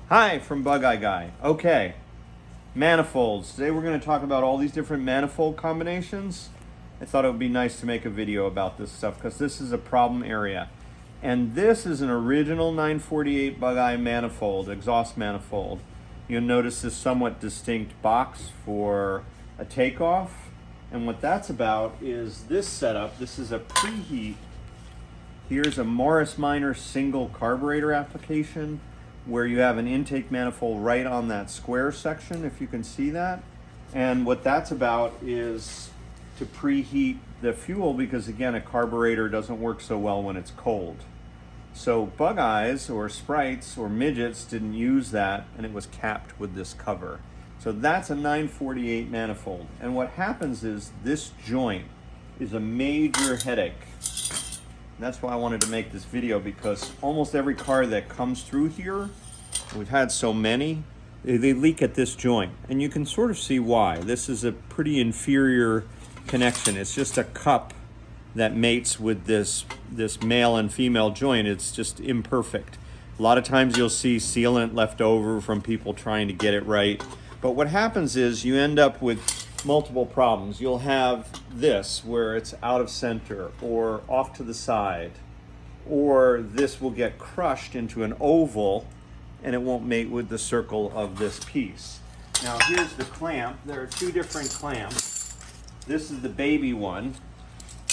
Hi, from Bug Eye Guy. Okay, manifolds. Today we're going to talk about all these different manifold combinations. I thought it would be nice to make a video about this stuff because this is a problem area. And this is an original 948 Bug Eye manifold, exhaust manifold. You'll notice this somewhat distinct box for a takeoff. And what that's about is this setup. This is a preheat. Here's a Morris Minor single carburetor application where you have an intake manifold right on that square section, if you can see that. And what that's about is to preheat the fuel because, again, a carburetor doesn't work so well when it's cold. So Bug Eyes or Sprites or Midgets didn't use that, and it was capped with this cover. So that's a 948 manifold. And what happens is this joint is a major headache. That's why I wanted to make this video, because almost every car that comes through here, we've had so many, they leak at this joint. And you can sort of see why. This is a pretty inferior connection. It's just a cup that mates with this male and female joint. It's just imperfect. A lot of times you'll see sealant left over from people trying to get it right. But what happens is you end up with multiple problems. You'll have this where it's out of center or off to the side, or this will get crushed into an oval and it won't mate with the circle of this piece. Now here's the clamp. There are two different clamps. This is the baby one,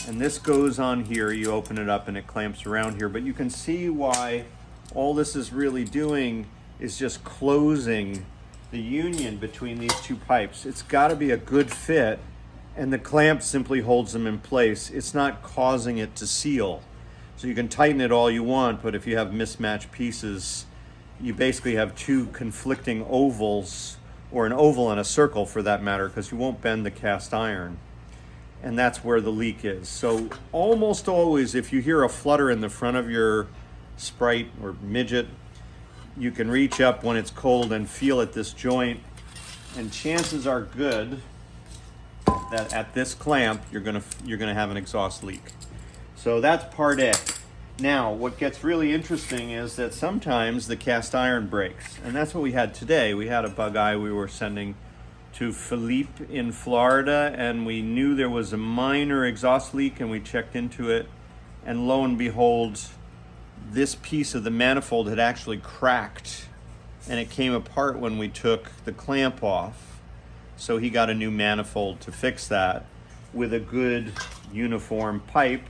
and this goes on here. You open it up and it clamps around here, but you can see why all this is really doing is just closing the union between these two pipes. It's got to be a good fit, and the clamp simply holds them in place. It's not causing it to seal. So you can tighten it all you want, but if you have mismatched pieces, you basically have two conflicting ovals, or an oval and a circle for that matter, because you won't bend the cast iron. And that's where the leak is. So almost always, if you hear a flutter in the front of your Sprite or Midget, you can reach up when it's cold and feel at this joint, and chances are good that at this clamp you're gonna have an exhaust leak. So that's part A. Now what gets really interesting is that sometimes the cast iron breaks, and that's what we had today. We had a Bug Eye we were sending to Philippe in Florida, and we knew there was a minor exhaust leak, and we checked into it, and lo and behold, this piece of the manifold had actually cracked, and it came apart when we took the clamp off. So he got a new manifold to fix that with a good uniform pipe,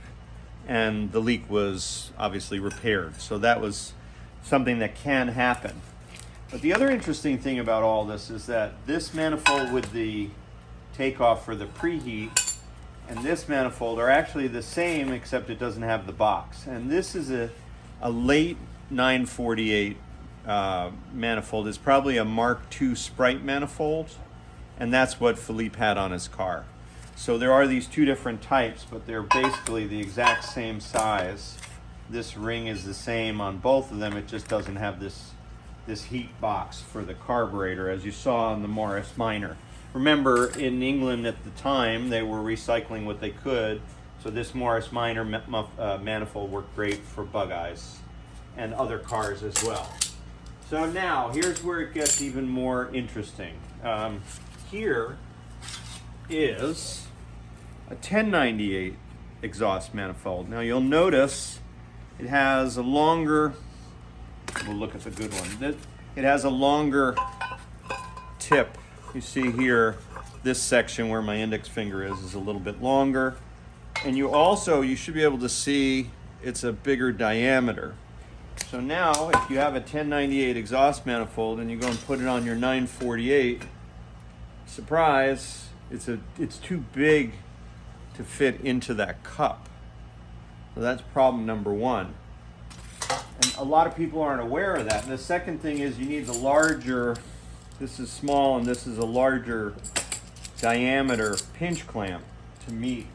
and the leak was obviously repaired. So that was something that can happen. But the other interesting thing about all this is that this manifold with the takeoff for the preheat and this manifold are actually the same, except it doesn't have the box. And this is a late 948 manifold. Is probably a Mark II Sprite manifold, and that's what Philippe had on his car. So there are these two different types, but they're basically the exact same size. This ring is the same on both of them. It just doesn't have this heat box for the carburetor, as you saw on the Morris Minor. Remember, in England at the time, they were recycling what they could. So this Morris Minor manifold worked great for Bug Eyes and other cars as well. So now, here's where it gets even more interesting. Here is a 1098 exhaust manifold. Now you'll notice it has a longer, we'll look at the good one. It has a longer tip. You see here, this section where my index finger is a little bit longer. And you should be able to see it's a bigger diameter. So now if you have a 1098 exhaust manifold and you go and put it on your 948, surprise, it's too big to fit into that cup. So that's problem number one. And a lot of people aren't aware of that. And the second thing is you need the larger, this is small and this is a larger diameter pinch clamp to meet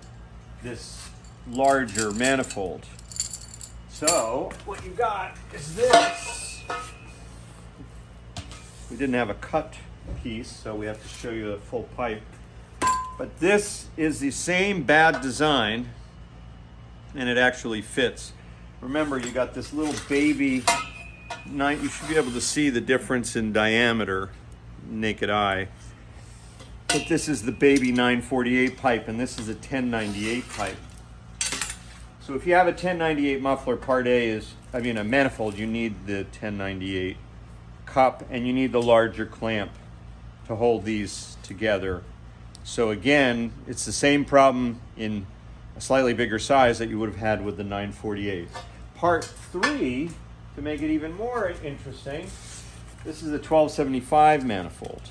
this larger manifold. So what you got is this. We didn't have a cut piece, so we have to show you a full pipe. But this is the same bad design, and it actually fits. Remember, you got this little baby you should be able to see the difference in diameter, naked eye. But this is the baby 948 pipe, and this is a 1098 pipe. So if you have a 1098 muffler, part A is, a manifold, you need the 1098 cup, and you need the larger clamp to hold these together. So again, it's the same problem in a slightly bigger size that you would have had with the 948. Part 3, to make it even more interesting, this is a 1275 manifold.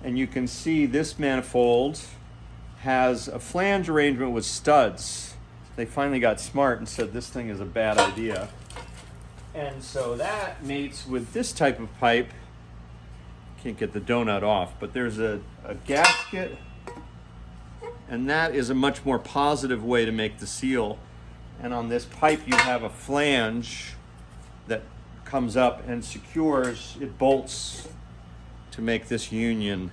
And you can see this manifold has a flange arrangement with studs. They finally got smart and said this thing is a bad idea. And so that mates with this type of pipe. Can't get the donut off, but there's a gasket, and that is a much more positive way to make the seal. And on this pipe you have a flange that comes up and secures, it bolts to make this union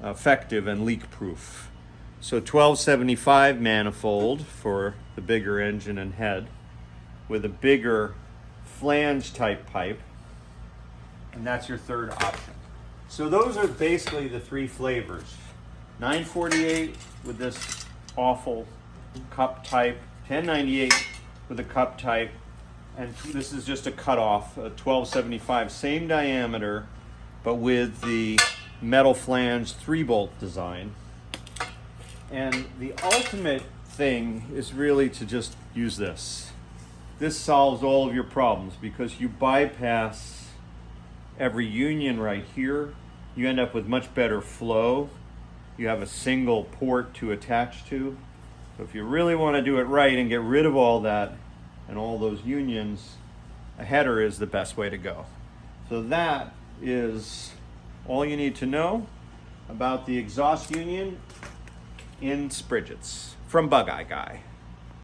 effective and leak proof. So 1275 manifold for the bigger engine and head with a bigger flange type pipe, and that's your third option. So those are basically the three flavors. 948 with this awful cup type, 1098 with a cup type, and this is just a cutoff, a 1275, same diameter, but with the metal flange 3-bolt design. And the ultimate thing is really to just use this. This solves all of your problems because you bypass every union right here. You end up with much better flow. You have a single port to attach to. So if you really want to do it right and get rid of all that and all those unions, a header is the best way to go. So that is all you need to know about the exhaust union in Spriggets from Bug Eye Guy.